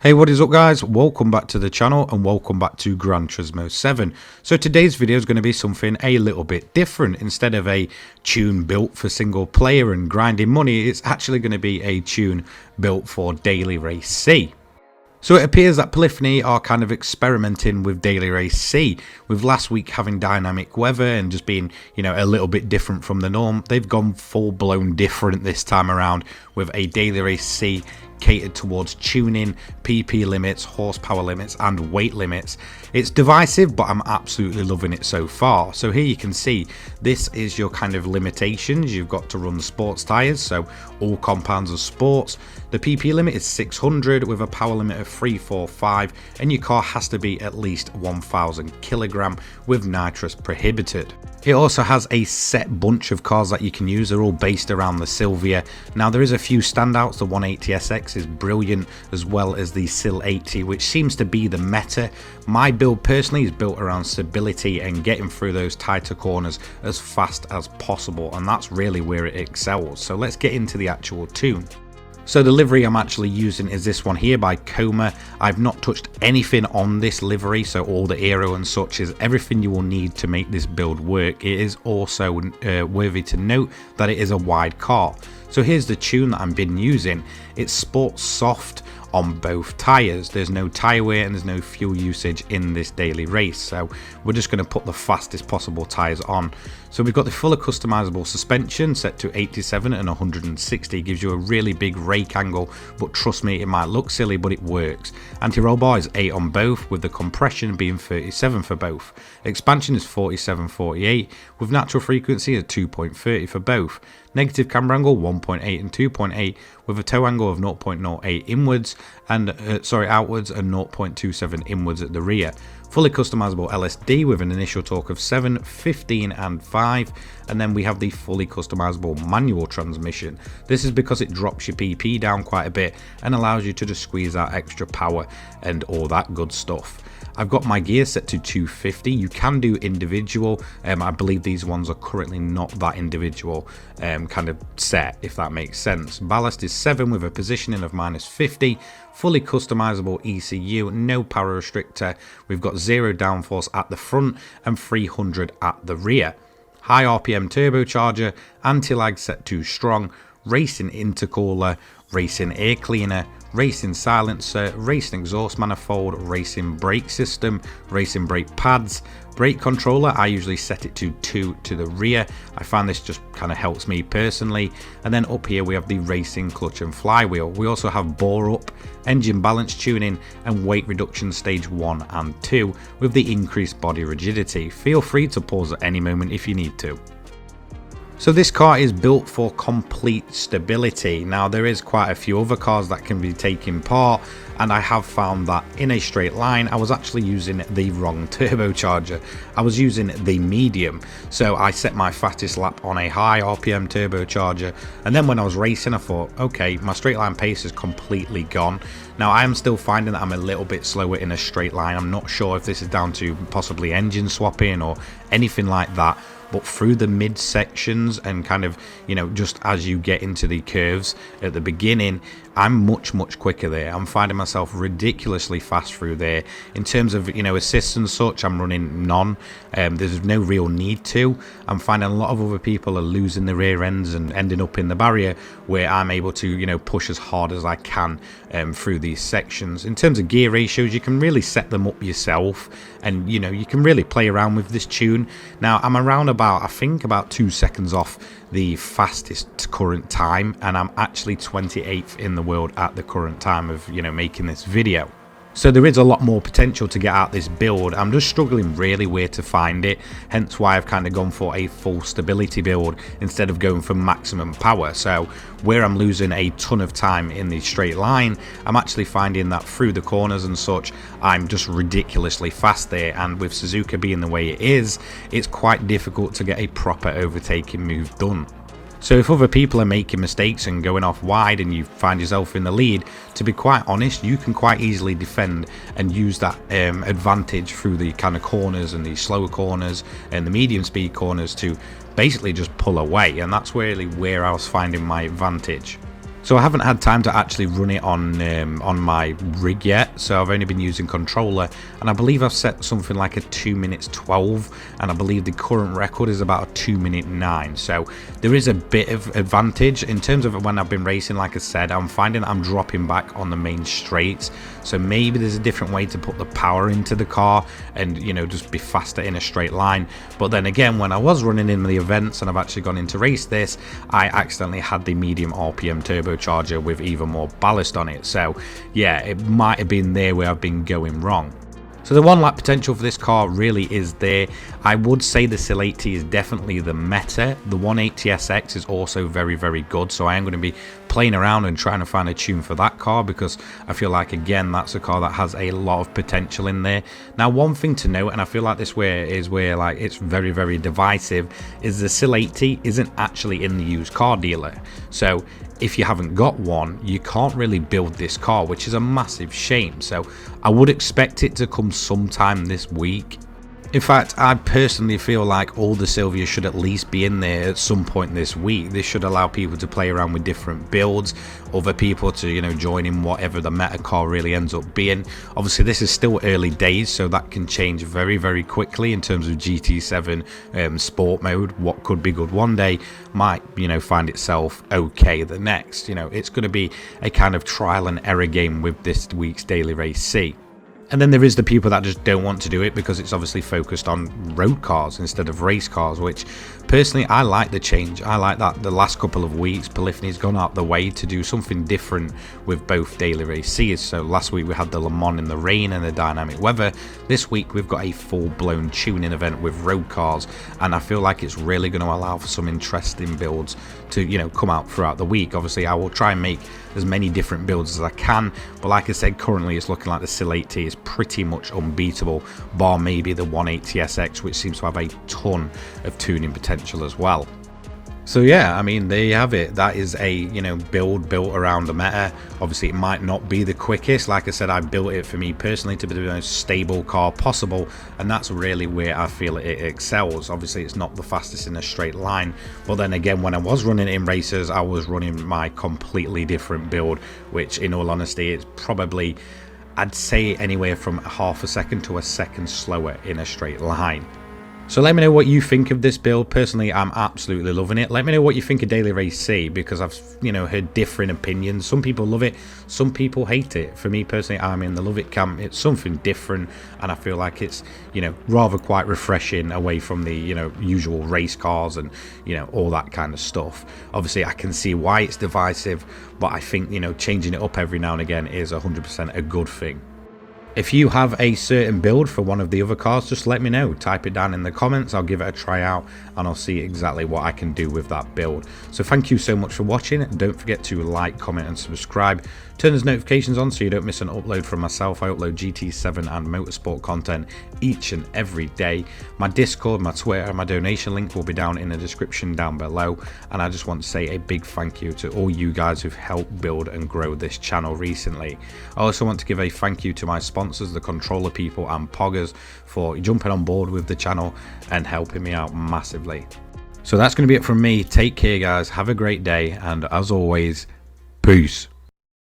Hey, what is up guys? Welcome back to the channel and welcome back to Gran Turismo 7. So today's video is going to be something a little bit different. Instead of a tune built for single player and grinding money, it's actually going to be a tune built for Daily Race C. So it appears that Polyphony are kind of experimenting with Daily Race C, with last week having dynamic weather and just being, a little bit different from the norm. They've gone full-blown different this time around with a Daily Race C catered towards tuning, PP limits, horsepower limits and weight limits. It's divisive, but I'm absolutely loving it so far. So here you can see this is your kind of limitations. You've got to run sports tyres, so all compounds are sports. The PP limit is 600 with a power limit of 345, and your car has to be at least 1000 kilogram with nitrous prohibited. It also has a set bunch of cars that you can use. They're all based around the Silvia. Now there is a few standouts. The 180SX is brilliant, as well as the Sileighty, which seems to be the meta. My build personally is built around stability and getting through those tighter corners as fast as possible, and that's really where it excels. So let's get into the actual tune. So the livery I'm actually using is this one here by Coma. I've not touched anything on this livery, so all the aero and such is everything you will need to make this build work. It is also worthy to note that it is a wide car. So here's the tune that I've been using. It's sports soft on both tyres. There's no tyre wear and there's no fuel usage in this daily race, so we're just going to put the fastest possible tyres on. So we've got the fully customizable suspension set to 87 and 160, gives you a really big rake angle, but trust me, it might look silly, but it works. Anti-roll bar is 8 on both, with the compression being 37 for both. Expansion is 47/48, with natural frequency at 2.30 for both. Negative camber angle 1.8 and 2.8, with a toe angle of 0.08 inwards and outwards and 0.27 inwards at the rear. Fully customizable LSD with an initial torque of 7, 15 and 5, and then we have the fully customizable manual transmission. This is because it drops your PP down quite a bit and allows you to just squeeze out extra power and all that good stuff. I've got my gear set to 250. You can do individual. I believe these ones are currently not that individual kind of set, if that makes sense. Ballast is 7 with a positioning of -50. Fully customizable ECU, no power restrictor. We've got 0 downforce at the front and 300 at the rear. High RPM turbocharger, anti-lag set to strong, racing intercooler, racing air cleaner, racing silencer, racing exhaust manifold, racing brake system, racing brake pads, brake controller. I usually set it to 2 to the rear. I find this just kind of helps me personally. And then up here we have the racing clutch and flywheel. We also have bore up, engine balance tuning and weight reduction stage 1 and 2 with the increased body rigidity. Feel free to pause at any moment if you need to. So this car is built for complete stability. Now there is quite a few other cars that can be taking part, and I have found that in a straight line I was actually using the wrong turbocharger. I was using the medium, so I set my fastest lap on a high RPM turbocharger, and then when I was racing I thought, okay, my straight line pace is completely gone. Now I am still finding that I'm a little bit slower in a straight line. I'm not sure if this is down to possibly engine swapping or anything like that, but through the mid sections and kind of, just as you get into the curves at the beginning, I'm much quicker there. I'm finding myself ridiculously fast through there. In terms of, assists and such, I'm running none. There's no real need to. I'm finding a lot of other people are losing the rear ends and ending up in the barrier, where I'm able to, push as hard as I can through these sections. In terms of gear ratios, you can really set them up yourself, and you can really play around with this tune. Now I'm around I think about 2 seconds off the fastest current time, and I'm actually 28th in the world at the current time of making this video. So there is a lot more potential to get out this build. I'm just struggling really where to find it, hence why I've kind of gone for a full stability build instead of going for maximum power. So where I'm losing a ton of time in the straight line, I'm actually finding that through the corners and such, I'm just ridiculously fast there, and with Suzuka being the way it is, it's quite difficult to get a proper overtaking move done. So if other people are making mistakes and going off wide and you find yourself in the lead, to be quite honest, you can quite easily defend and use that advantage through the kind of corners and the slower corners and the medium speed corners to basically just pull away, and that's really where I was finding my advantage. So I haven't had time to actually run it on my rig yet, so I've only been using controller, and I believe I've set something like a 2 minutes 12, and I believe the current record is about a 2 minute 9, so there is a bit of advantage in terms of when I've been racing. Like I said, I'm finding I'm dropping back on the main straights, so maybe there's a different way to put the power into the car and, you know, just be faster in a straight line. But then again, when I was running in the events and I've actually gone in to race this, I accidentally had the medium RPM turbocharger with even more ballast on it, so yeah, it might have been there where I've been going wrong. So the one lap potential for this car really is there. I would say the Sileighty is definitely the meta. The 180SX is also very, very good. So I am going to be playing around and trying to find a tune for that car, because I feel like, again, that's a car that has a lot of potential in there. Now, one thing to note, and I feel like this is where like it's very, very divisive, is the Sileighty isn't actually in the used car dealer. So if you haven't got one, you can't really build this car, which is a massive shame. So I would expect it to come sometime this week. In fact, I personally feel like all the Silvias should at least be in there at some point this week. This should allow people to play around with different builds, other people to, you know, join in whatever the meta car really ends up being. Obviously, this is still early days, so that can change very, very quickly in terms of GT7 sport mode. What could be good one day might, you know, find itself okay the next. You know, it's going to be a kind of trial and error game with this week's Daily Race C. And then there is the people that just don't want to do it because it's obviously focused on road cars instead of race cars, which personally I like the change. I like that the last couple of weeks Polyphony's gone out the way to do something different with both Daily Race C's. So last week we had the Le Mans in the rain and the dynamic weather. This week we've got a full-blown tuning event with road cars, and I feel like it's really going to allow for some interesting builds to, you know, come out throughout the week. Obviously I will try and make as many different builds as I can, but like I said, currently it's looking like the Sileighty is pretty much unbeatable, bar maybe the 180SX, which seems to have a ton of tuning potential as well. So yeah, I mean, there you have it. That is a, you know, build built around the meta. Obviously it might not be the quickest. Like I said, I built it for me personally to be the most stable car possible, and that's really where I feel it excels. Obviously it's not the fastest in a straight line, but then again, when I was running it in races, I was running my completely different build, which in all honesty is probably, I'd say, anywhere from half a second to a second slower in a straight line. So let me know what you think of this build. Personally, I'm absolutely loving it. Let me know what you think of Daily Race C, because I've, you know, heard different opinions. Some people love it, some people hate it. For me personally, I'm in the love it camp. It's something different, and I feel like it's, you know, rather quite refreshing away from the, you know, usual race cars and, you know, all that kind of stuff. Obviously, I can see why it's divisive, but I think, you know, changing it up every now and again is 100% a good thing. If you have a certain build for one of the other cars, just let me know. Type it down in the comments. I'll give it a try out and I'll see exactly what I can do with that build. So thank you so much for watching. Don't forget to like, comment and subscribe. Turn those notifications on so you don't miss an upload from myself. I upload GT7 and motorsport content each and every day. My Discord, my Twitter and my donation link will be down in the description down below. And I just want to say a big thank you to all you guys who've helped build and grow this channel recently. I also want to give a thank you to my sponsors, the controller people and poggers, for jumping on board with the channel and helping me out massively. So that's going to be it from me. Take care guys, have a great day, and as always, peace.